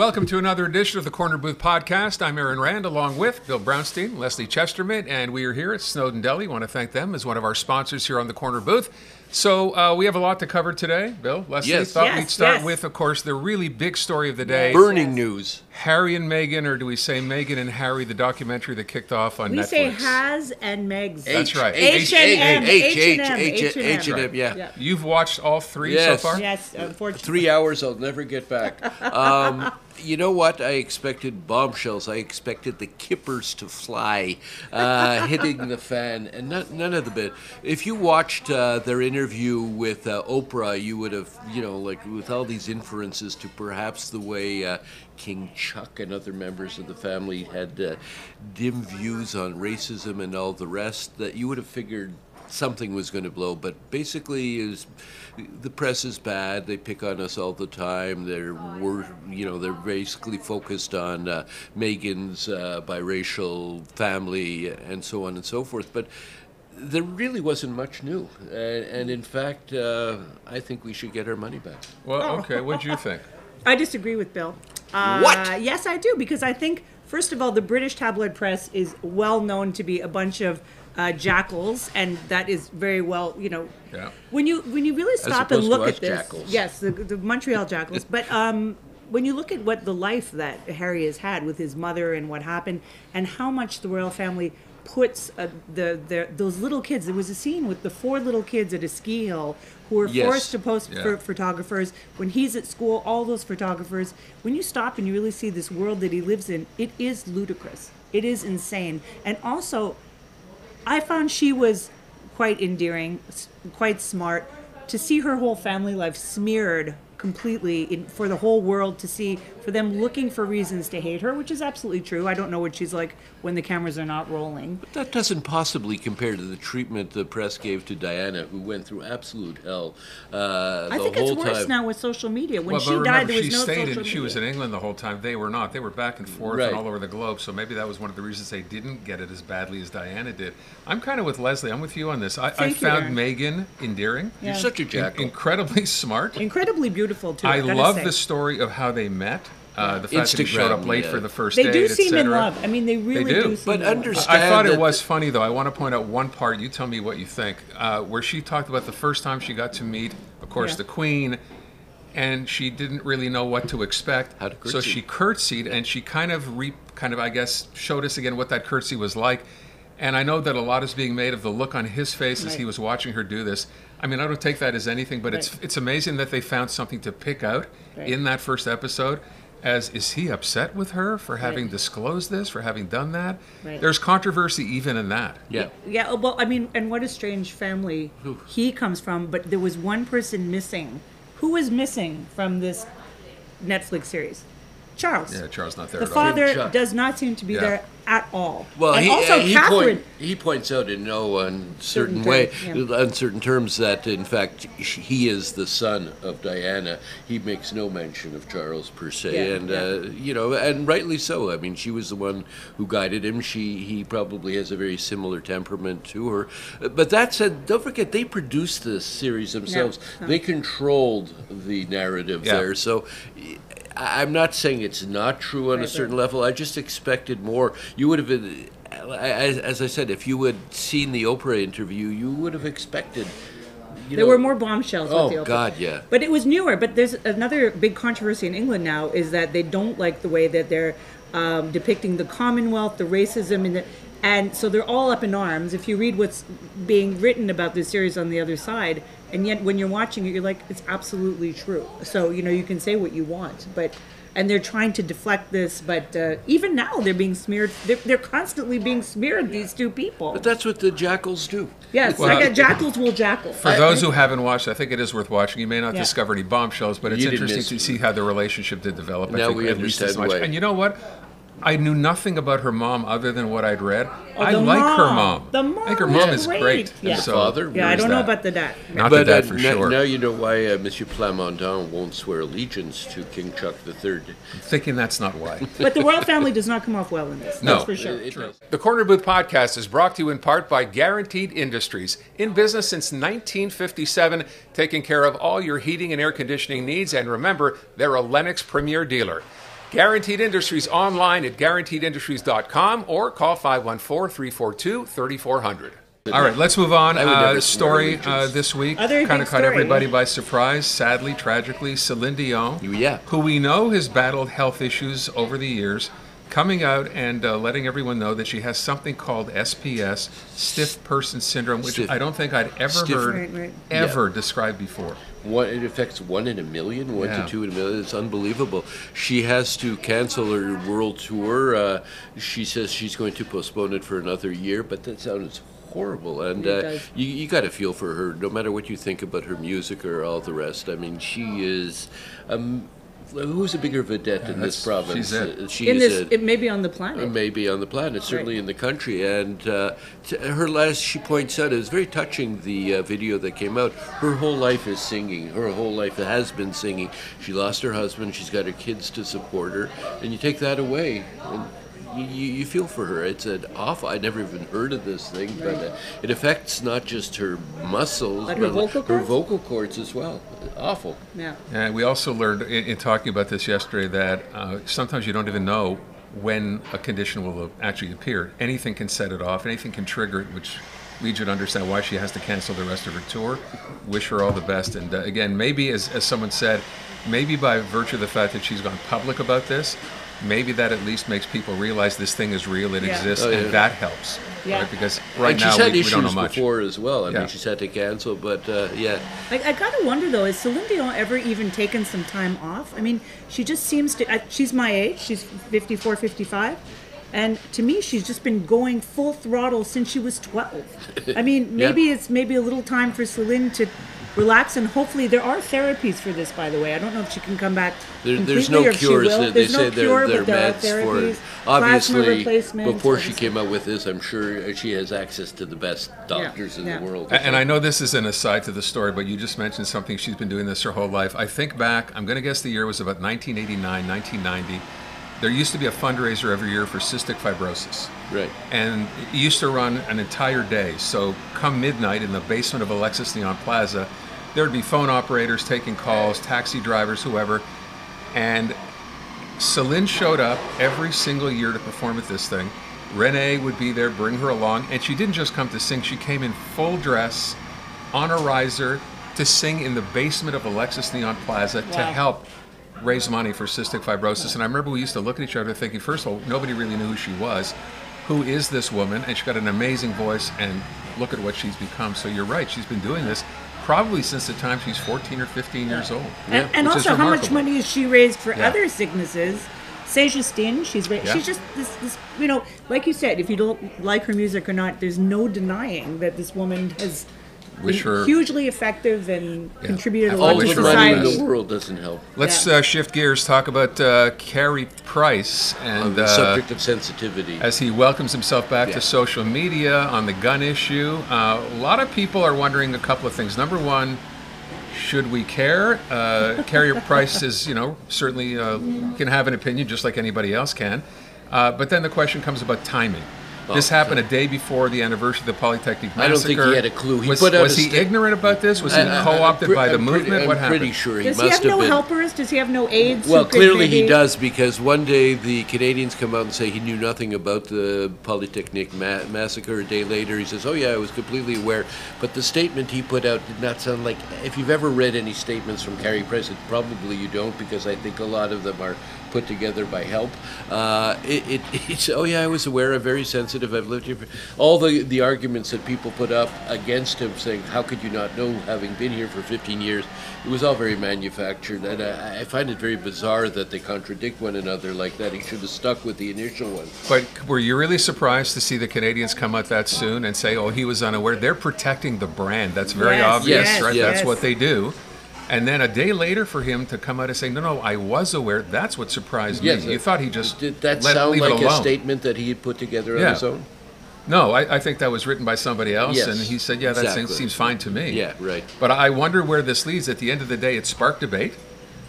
Welcome to another edition of the Corner Booth Podcast. I'm Aaron Rand, along with Bill Brownstein, Leslie Chesterman, and we are here at Snowden Deli. I want to thank them as one of our sponsors here on the Corner Booth. So we have a lot to cover today. Bill, Leslie, thought we'd start with, of course, the really big story of the day. Burning news. Harry and Meghan, or do we say Meghan and Harry, the documentary that kicked off on Netflix? We say Has and Megs. That's right. H&M, yeah. You've watched all three so far? Yes, unfortunately. 3 hours I'll never get back. You know what? I expected bombshells. I expected the kippers to fly, hitting the fan, and none of the bit. If you watched their interview with Oprah, you would have, like with all these inferences to perhaps the way King Chuck and other members of the family had dim views on racism and all the rest, that you would have figured something was going to blow. But basically, the press is bad. They pick on us all the time. They're basically focused on Meghan's biracial family and so on and so forth. But there really wasn't much new. And in fact, I think we should get our money back. Well, okay. What do you think? I disagree with Bill. What? Yes, I do, because I think, first of all, the British tabloid press is well known to be a bunch of jackals, and that is very well, Yeah. When you really stop and look at this, jackals. yes, the Montreal jackals. But when you look at what the life that Harry has had with his mother and what happened, and how much the royal family puts those little kids. There was a scene with the 4 little kids at a ski hill who were forced to pose for photographers. When he's at school, all those photographers. When you stop and you really see this world that he lives in, it is ludicrous. It is insane. And also, I found she was quite endearing, quite smart. To see her whole family life smeared completely for the whole world to see, for them looking for reasons to hate her, which is absolutely true. I don't know what she's like when the cameras are not rolling. But that doesn't possibly compare to the treatment the press gave to Diana, who went through absolute hell I think it's worse now with social media. When she died, there was no social media. She was in England the whole time. They were not. They were back and forth and all over the globe. So maybe that was one of the reasons they didn't get it as badly as Diana did. I'm kind of with Leslie. I'm with you on this. I found Meghan endearing. Yeah. You're such a jackal. Incredibly smart. Incredibly beautiful, too. I love the story of how they met. The fact that he showed up late for the first they date, do seem et in love. I mean, they really do seem but in love. understand I thought it was funny, though. I want to point out one part. You tell me what you think. Where she talked about the first time she got to meet, of course, the Queen, and she didn't really know what to expect. How to curtsy. So she curtsied, and she kind of, I guess, showed us again what that curtsy was like. And I know that a lot is being made of the look on his face as he was watching her do this. I mean, I don't take that as anything, but it's amazing that they found something to pick out in that first episode. Is he upset with her for having disclosed this, for having done that? There's controversy even in that. Yeah, well, I mean, and what a strange family he comes from, but there was one person missing. Who was missing from this Netflix series? Charles. Yeah, Charles not there the at all. father does not seem to be there at all. Well, and Catherine, he points out in no uncertain way, terms, uncertain terms, that in fact he is the son of Diana. He makes no mention of Charles per se, and rightly so. I mean, she was the one who guided him. He probably has a very similar temperament to her. But that said, don't forget they produced this series themselves. They controlled the narrative there, so. I'm not saying it's not true on a certain level. I just expected more. You would have been, as I said, if you had seen the Oprah interview, you would have expected. There were more bombshells with the Oprah. Oh, God, yeah. But it was newer. But there's another big controversy in England now is that they don't like the way that they're depicting the Commonwealth, the racism, and so they're all up in arms. If you read what's being written about this series on the other side, and yet when you're watching it, you're like, it's absolutely true. So, you can say what you want, and they're trying to deflect this, but even now they're being smeared. They're constantly being smeared, these two people. But that's what the jackals do. Yes, jackals will jackal. For those who haven't watched, I think it is worth watching. You may not discover any bombshells, but it's interesting to see how the relationship did develop. Now we understand why. And you know what? I knew nothing about her mom other than what I'd read. I like her mom. The mom, I think her mom is great. Yeah. And the father? Yeah, I don't know about the dad. Not the dad for sure. Now you know why Monsieur Plamondon won't swear allegiance to King Chuck III. I'm thinking that's not why. But the royal family does not come off well in this. No, that's for sure. The Corner Booth Podcast is brought to you in part by Guaranteed Industries. In business since 1957, taking care of all your heating and air conditioning needs. And remember, they're a Lennox Premier dealer. Guaranteed Industries online at guaranteedindustries.com or call 514-342-3400. All right, let's move on. Story this week kind of caught everybody by surprise, sadly, tragically. Celine Dion, who we know has battled health issues over the years, coming out and letting everyone know that she has something called SPS, stiff person syndrome, which I don't think I'd ever heard described before. It affects 1 in a million, 1 to 2 in a million. It's unbelievable. She has to cancel her world tour. She says she's going to postpone it for another year, but that sounds horrible. And you got to feel for her, no matter what you think about her music or all the rest. I mean, she is... who's a bigger vedette in this province? It may be on the planet. It may be on the planet, certainly in the country. And she points out, it was very touching, the video that came out. Her whole life is singing. Her whole life has been singing. She lost her husband. She's got her kids to support her. And you take that away. And you feel for her. It's an awful... I never even heard of this thing, but it affects not just her muscles, but her vocal cords as well. Awful. Yeah. And we also learned in talking about this yesterday that sometimes you don't even know when a condition will actually appear. Anything can set it off. Anything can trigger it, which leads you to understand why she has to cancel the rest of her tour. Wish her all the best. And again, maybe as someone said, maybe by virtue of the fact that she's gone public about this, maybe that at least makes people realize this thing is real, it exists, and that helps. Yeah. Right? Because now we don't know much. Before as well. I mean, she's had to cancel, but I kind of wonder, though, has Celine Dion ever even taken some time off? I mean, she just seems to... she's my age. She's 54, 55. And to me, she's just been going full throttle since she was 12. I mean, maybe it's a little time for Celine to relax, and hopefully there are therapies for this, by the way. I don't know if she can come back There's no cures. They say they're meds for it. Obviously, before she came out with this, I'm sure she has access to the best doctors in the world. And I know this is an aside to the story, but you just mentioned something. She's been doing this her whole life. I think back, I'm going to guess the year was about 1989, 1990. There used to be a fundraiser every year for cystic fibrosis. Right. And it used to run an entire day. So come midnight in the basement of Alexis Neon Plaza, there would be phone operators taking calls, taxi drivers, whoever. And Celine showed up every single year to perform at this thing. Renee would be there, bring her along. And she didn't just come to sing. She came in full dress, on a riser, to sing in the basement of Alexis Neon Plaza to help raise money for cystic fibrosis. And I remember we used to look at each other thinking, first of all, nobody really knew who she was. Who is this woman? And she's got an amazing voice, and look at what she's become. So you're right, she's been doing this probably since the time she's 14 or 15 years old. And also, how much money has she raised for other sicknesses? Saint Justine, she's just this, like you said, if you don't like her music or not, there's no denying that this woman has been hugely effective and contributed a lot to society. Money in the world doesn't help. Let's shift gears, talk about Carey Price and the subject of sensitivity as he welcomes himself back to social media on the gun issue. A lot of people are wondering a couple of things. Number one, should we care? Carey Price is, certainly can have an opinion just like anybody else can. But then the question comes about timing. This happened a day before the anniversary of the Polytechnic Massacre. I don't think he had a clue. Was he ignorant about this? Was he co-opted by the movement? What happened? I'm pretty sure he must have been. Does he have no been. helpers? Does he have no aides? Well, clearly he does, because one day the Canadians come out and say he knew nothing about the Polytechnic Massacre. A day later he says, oh yeah, I was completely aware. But the statement he put out did not sound like... If you've ever read any statements from Carey Price, probably you don't, because I think a lot of them are put together by help. It's, oh yeah, I was aware, I'm very sensitive, I've lived here. All the arguments that people put up against him, saying, how could you not know, having been here for 15 years, it was all very manufactured. And I find it very bizarre that they contradict one another like that. He should have stuck with the initial one. But were you really surprised to see the Canadians come out that soon and say, oh, he was unaware? They're protecting the brand. That's very obvious, right? That's what they do. And then a day later for him to come out and say, no, I was aware, that's what surprised me. You thought he just Did that sound like a statement that he had put together on his own? No, I think that was written by somebody else, and he said, that seems fine to me. Yeah, right. But I wonder where this leads. At the end of the day, it sparked debate.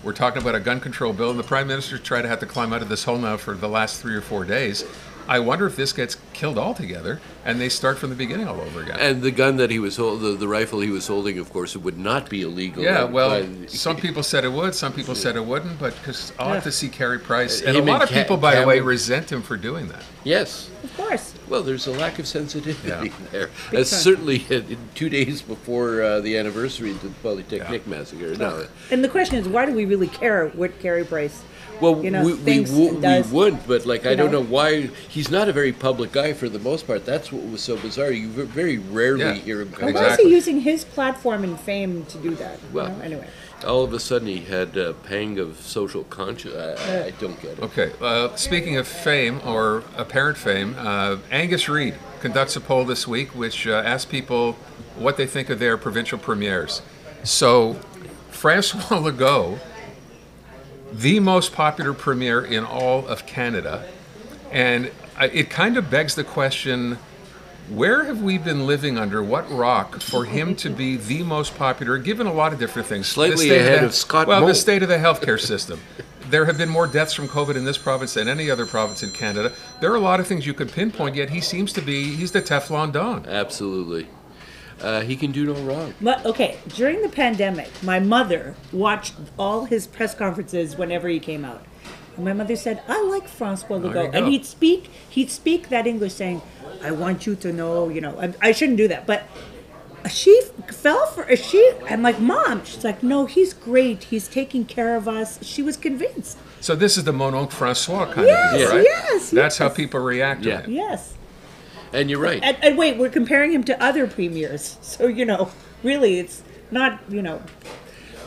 We're talking about a gun control bill, and the Prime Minister tried to have to climb out of this hole now for the last 3 or 4 days. I wonder if this gets killed altogether and they start from the beginning all over again. And the gun that he was holding, the rifle he was holding, of course, it would not be illegal. Yeah, well, some people said it would, some people said it wouldn't, but because I'll have to see Carey Price. And a lot of people, by the way, resent him for doing that. Yes. Of course. Well, there's a lack of sensitivity there. Certainly 2 days before the anniversary of the Polytechnique massacre. No. And the question is, why do we really care what Carey Price Well, we does, would, but I don't know why. He's not a very public guy for the most part. That's what was so bizarre. You very rarely hear him come Why is he using his platform and fame to do that? Well, anyway. All of a sudden he had a pang of social conscience. I don't get it. Okay, speaking of fame or apparent fame, Angus Reid conducts a poll this week which asks people what they think of their provincial premiers. So, Francois Legault, the most popular premier in all of Canada, and it kind of begs the question, where have we been living under what rock for him to be the most popular, given a lot of different things? Slightly ahead of Scott Moe. Well, the state of the healthcare system. There have been more deaths from COVID in this province than any other province in Canada. There are a lot of things you could pinpoint, yet he seems to be, he's the Teflon Don. Absolutely. He can do no wrong. But, okay, during the pandemic, my mother watched all his press conferences whenever he came out. And my mother said, I like Francois Legault. And he'd speak that English saying, I want you to know, I shouldn't do that. But she fell for I'm like, Mom. She's like, no, he's great. He's taking care of us. She was convinced. So this is the Mon Oncle Francois kind of deal, right? Yes. That's how people react to him. Yes. And you're right. And wait, we're comparing him to other premiers. So, really, it's not,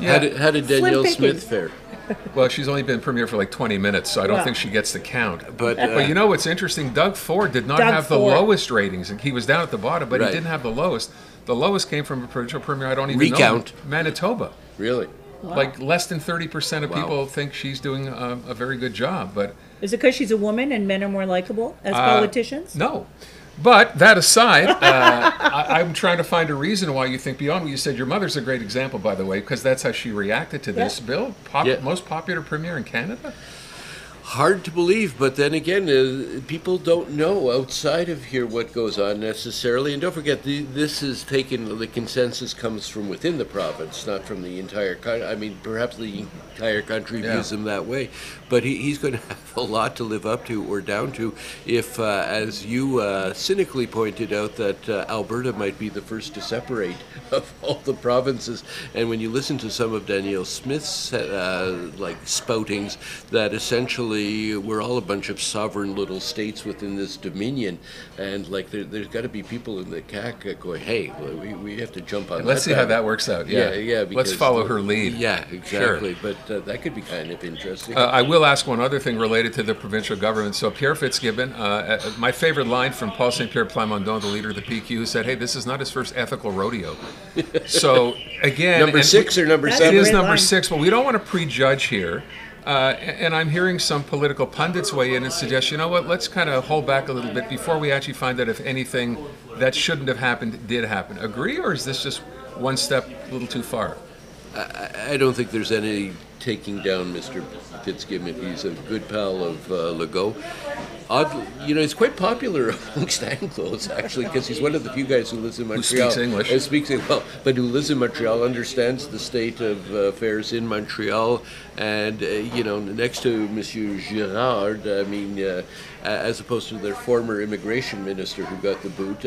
How did Danielle Smith fare? Well, she's only been premier for like 20 minutes, so I don't think she gets the count. But you know what's interesting? Doug Ford did not have the lowest ratings. He was down at the bottom, but he didn't have the lowest. The lowest came from a provincial premier I don't even know. Manitoba. Really? Wow. Like less than 30% of people think she's doing a very good job. But is it because she's a woman and men are more likable as politicians? No. But that aside, I'm trying to find a reason why you think beyond what you said. Your mother's a great example, by the way, because that's how she reacted to this. Bill, most popular premier in Canada? Hard to believe, but then again, people don't know outside of here what goes on necessarily. And don't forget, this is taken, the consensus comes from within the province, not from the entire country. I mean, perhaps the entire country views him that way. But he's going to have a lot to live up to or down to if, as you cynically pointed out, that Alberta might be the first to separate of all the provinces. And when you listen to some of Danielle Smith's spoutings, that essentially we're all a bunch of sovereign little states within this dominion, and there's got to be people in the CAC going, hey, we have to jump on that. Let's see how that works out. Yeah. Let's follow her lead. Yeah, exactly. Sure. But that could be kind of interesting. I will ask one other thing related to the provincial government. So Pierre Fitzgibbon, my favorite line from Paul St. Pierre Plamondon, the leader of the PQ, who said, hey, this is not his first ethical rodeo. So again, number 6 or number 7? It is number 6, but we don't want to prejudge here. And I'm hearing some political pundits weigh in and suggest, you know what, let's kind of hold back a little bit before we actually find out if anything that shouldn't have happened did happen. Agree, or is this just one step a little too far? I don't think there's any taking down Mr. Fitzgibbon. He's a good pal of Legault. Oddly, he's quite popular amongst Anglos, actually, because he's one of the few guys who lives in Montreal. Who speaks English. But who lives in Montreal, understands the state of affairs in Montreal, and, next to Monsieur Girard, as opposed to their former immigration minister who got the boot,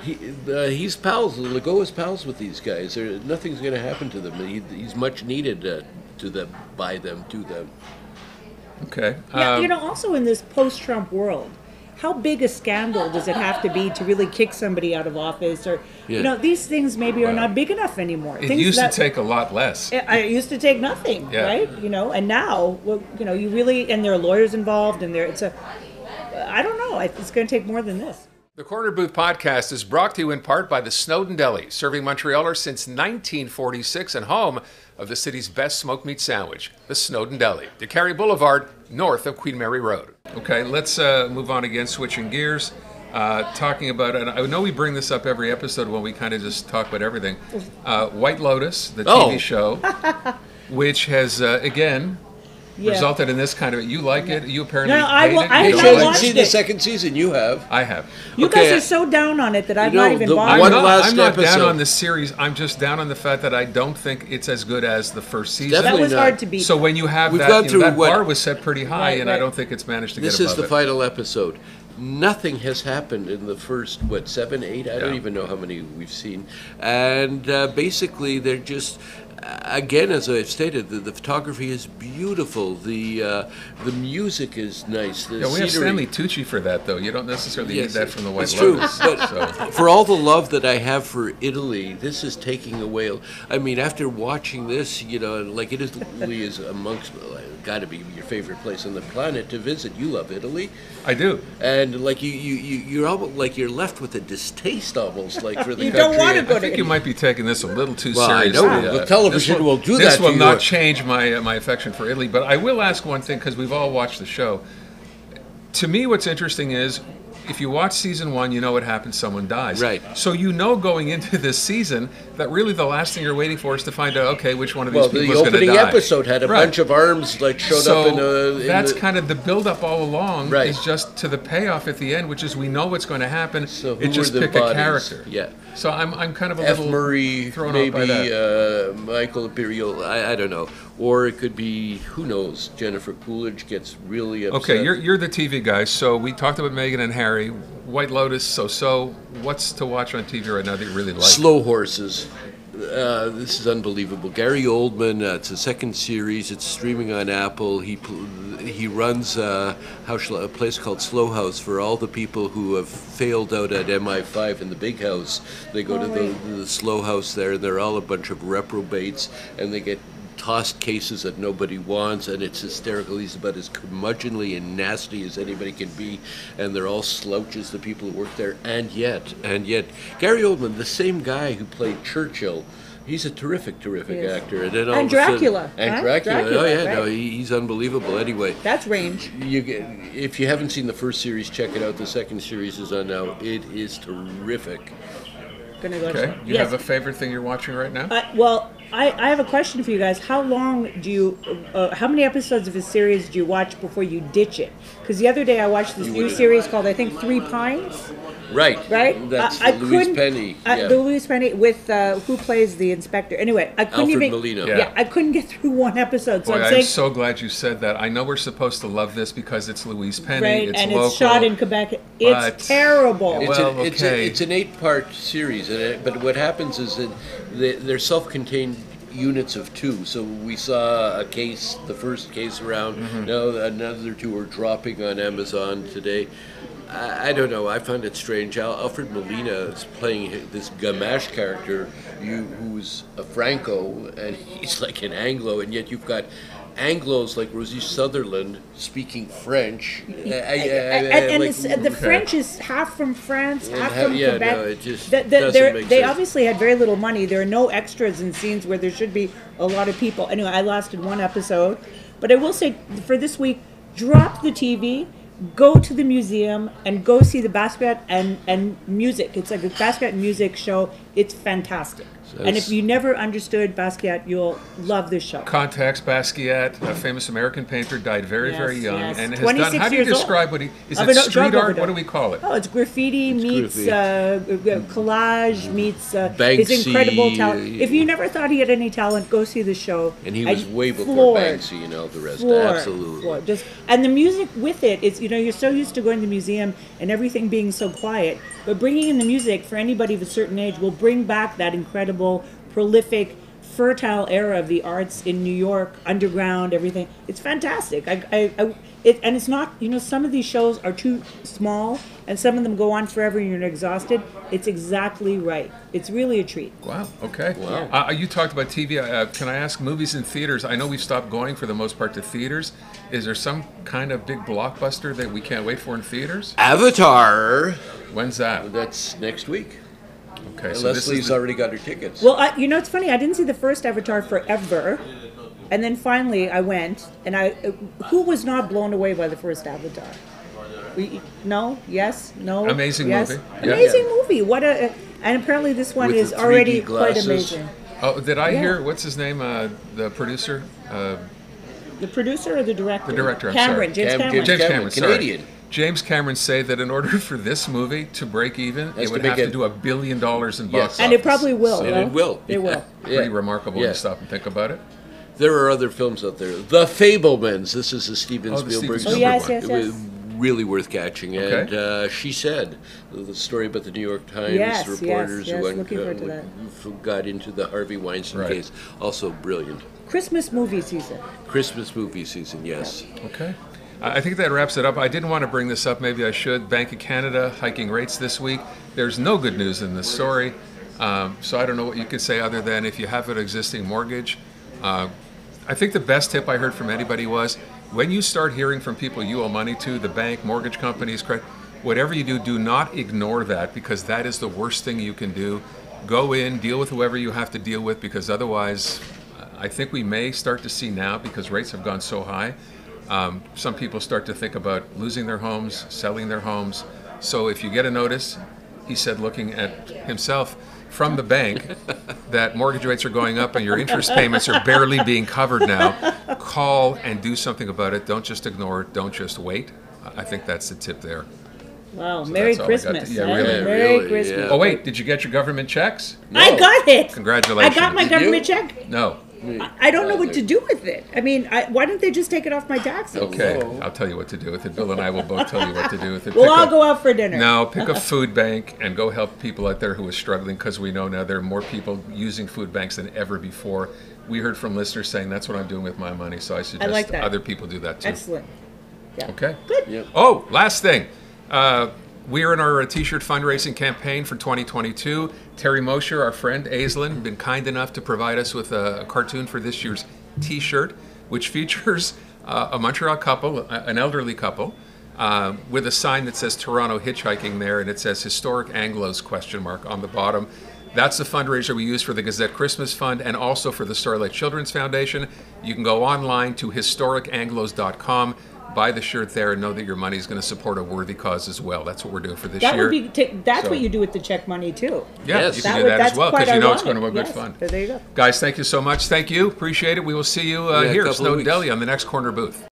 he's pals. Legault is pals with these guys. Nothing's going to happen to them. He's much needed to them, by them, to them. Okay. Also in this post-Trump world, how big a scandal does it have to be to really kick somebody out of office? Or, these things maybe are not big enough anymore. It used to take a lot less. It used to take nothing, right? And now, you really, and there are lawyers involved, and I don't know, it's going to take more than this. The Corner Booth Podcast is brought to you in part by the Snowden Deli, serving Montrealers since 1946 and home of the city's best smoked meat sandwich, the Snowden Deli, DeCarry Boulevard, north of Queen Mary Road. Okay, let's move on again, switching gears, talking about, and I know we bring this up every episode when we kind of just talk about everything, White Lotus, the TV show, which has, again, resulted in this kind of. You like it? You apparently No, hate it. I You She don't hasn't like seen it? the second season. You have. I have. You Okay, guys are so down on it that I've you know, not even the bothered. one I'm last not down episode. on the series. I'm just down on the fact that I don't think it's as good as the first season. That Definitely was not. hard to beat. So when you have We've that, gone you know, through that what- bar was set pretty high, Right, and I right. don't think it's managed to This get is above the it. final episode. Nothing has happened in the first, 7, 8? I don't Yeah. even know how many we've seen. And basically, they're just, again, as I've stated, the photography is beautiful. The music is nice. The Yeah, we have scenery. Stanley Tucci for that, though. You don't necessarily need that from the White It's true, Lotus. but So. for all the love that I have for Italy, this is taking away. I mean, after watching this, like Italy is amongst, got to be your favorite place on the planet to visit. You love Italy, I do. and like you're almost like you're left with a distaste almost like for the You country. don't wanna And- go I think you might be taking this a little too Well, I seriously. know. The television will do This that will to not you. change my affection for Italy. But I will ask one thing, because we've all watched the show. To me, what's interesting is, if you watch season 1, you know what happens. Someone dies. Right. So you know going into this season that really the last thing you're waiting for is to find out, okay, which one of these Well, people the is going to die. opening episode had a Right. bunch of arms like showed So up in that's the, kind of the build-up all along. Right. Is just to the payoff at the end, which is we know what's going to happen. So who it just were the pick a bodies? character. Yeah. So I'm kind of a F. little Murray, thrown off by maybe that. Michael Imperial. I don't know, or it could be who knows. Jennifer Coolidge gets really upset. Okay, you're the TV guy. So we talked about Meghan and Harry, White Lotus. So what's to watch on TV right now that you really like? Slow Horses. This is unbelievable. Gary Oldman. It's a second series. It's streaming on Apple. He runs a place called Slow House for all the people who have failed out at MI5 in the big house. They go to the Slow House there, and they're all a bunch of reprobates, and they get tossed cases that nobody wants, and it's hysterical. He's about as curmudgeonly and nasty as anybody can be, and they're all slouches, the people who work there. And yet, Gary Oldman, the same guy who played Churchill, he's a terrific Yes. actor. And then all And of a sudden- Dracula, and huh? Dracula. Dracula, Oh yeah, right. no, he's unbelievable. Anyway, That's range. if you haven't seen the first series, check it out. The second series is on now. It is terrific. Gonna go. Okay. You Yes. have a favorite thing you're watching right now? Well, I have a question for you guys. How long do you? How many episodes of a series do you watch before you ditch it? Because the other day I watched this new series called, I think, Three Pines. Right. Right? That's I Louise couldn't- Penny. Yeah. The Louise Penny with who plays the inspector. Anyway, I couldn't Alfred even. Molina. Yeah. Yeah. I couldn't get through one episode. So Boy, I'm I'm saying, so glad you said that. I know we're supposed to love this because it's Louise Penny. right, It's and local. it's shot in Quebec. but- It's terrible. Well, okay. It's an 8-part series, but what happens is that they're self-contained units of 2. So we saw a case, the first case around. Mm-hmm. Now another 2 are dropping on Amazon today. I don't know. I find it strange. Alfred Molina is playing this Gamache character, who's a Franco, and he's like an Anglo, and yet you've got Anglos like Rosie Sutherland speaking French. And like- the French is half from France, half from yeah, Quebec. no, it just They doesn't make sense. obviously had very little money. There are no extras in scenes where there should be a lot of people. Anyway, I lasted one episode, but I will say for this week, drop the TV, go to the museum, and go see the Basquiat and music. It's like a Basquiat and music show. It's fantastic. And if you never understood Basquiat, you'll love this show. Context, Basquiat, a famous American painter, died very, Yes, very young, yes. and has 26 done. How do you years old. describe what he is? Of It a street drug art? overdose. What do we call it? Oh, it's graffiti meets collage meets his Banksy, incredible talent. If you never thought he had any talent, go see the show. And he was way before floored. Banksy and all the rest. Floored, Absolutely. floored. And the music with it is, you're so used to going to the museum and everything being so quiet, but bringing in the music for anybody of a certain age will bring back that incredible, prolific, fertile era of the arts in New York, underground, everything. It's fantastic. And it's not, some of these shows are too small and some of them go on forever and you're exhausted. It's exactly right. It's really a treat. Wow. Okay. Wow. You talked about TV. Can I ask, movies in theaters? I know we've stopped going for the most part to theaters. Is there some kind of big blockbuster that we can't wait for in theaters? Avatar. When's that? That's next week. Okay. So this Leslie's is already got her tickets. Well, it's funny. I didn't see the first Avatar forever. And then finally I went, and who was not blown away by the first Avatar? No? Yes? No? Amazing yes? movie. Yeah. Amazing movie. And apparently this one With is the 3D already quite glasses. amazing. Oh, did I Yeah. hear? What's his name? The producer. The producer or the director? The director, I'm Cameron, sorry. James Cameron. James Cameron, sorry. Canadian. James Cameron say that in order for this movie to break even, it would make have to it- do $1 billion in box office. And it probably will. And no? it will. It will. Pretty remarkable when Yeah. you stop and think about it. There are other films out there. The Fablemans. This is a Steven Oh, the Steven Spielberg. Oh, Spielberg yes, one. yes, It yes. was really worth catching. Okay. And She Said, the story about the New York Times Yes, reporters yes, who, looking forward to that. who got into the Harvey Weinstein Right. case. Also brilliant. Christmas movie season. Christmas movie season, yes. Okay. I think that wraps it up. I didn't want to bring this up. Maybe I should. Bank of Canada hiking rates this week. There's no good news in this story. So I don't know what you could say other than if you have an existing mortgage. I think the best tip I heard from anybody was when you start hearing from people you owe money to, the bank, mortgage companies, whatever you do, do not ignore that because that is the worst thing you can do. Go in, deal with whoever you have to deal with because otherwise I think we may start to see now because rates have gone so high. Some people start to think about losing their homes, selling their homes. So if you get a notice, he said, looking at himself from the bank, that mortgage rates are going up and your interest payments are barely being covered now, call and do something about it. Don't just ignore it. Don't just wait. I think that's the tip there. Wow, So Merry that's all I got to- Christmas. yeah, eh? really. Merry Really, Christmas. yeah. Oh, wait, did you get your government checks? I got it. Congratulations. I got my Did government you? check. No. I don't know what to do with it. I mean, why don't they just take it off my taxes? Okay, Hello. I'll tell you what to do with it. Bill and I will both tell you what to do with it. We'll Pick all a- go out for dinner. No, pick a food bank and go help people out there who are struggling because we know now there are more people using food banks than ever before. We heard from listeners saying that's what I'm doing with my money, so I suggest like that. other people do that too. Excellent. Yeah. Okay. Good. Yep. Oh, last thing. We're in our T-shirt fundraising campaign for 2022. Terry Mosher, our friend, Aislinn, been kind enough to provide us with a cartoon for this year's T-shirt, which features a Montreal couple, an elderly couple, with a sign that says Toronto Hitchhiking there, and it says Historic Anglos ? On the bottom. That's the fundraiser we use for the Gazette Christmas Fund and also for the Starlight Children's Foundation. You can go online to historicanglos.com, buy the shirt there, and know that your money is going to support a worthy cause as well. That's what we're doing for this That year. would be. That's So- what you do with the check money too. Yeah, Yes. you can do that as That's well quite because you know it's ironic. going to be a good Yes. fun. There you go. Guys, thank you so much. Thank you. Appreciate it. We will see you Yeah, a here, couple of Snowden weeks. Deli, on the next corner booth.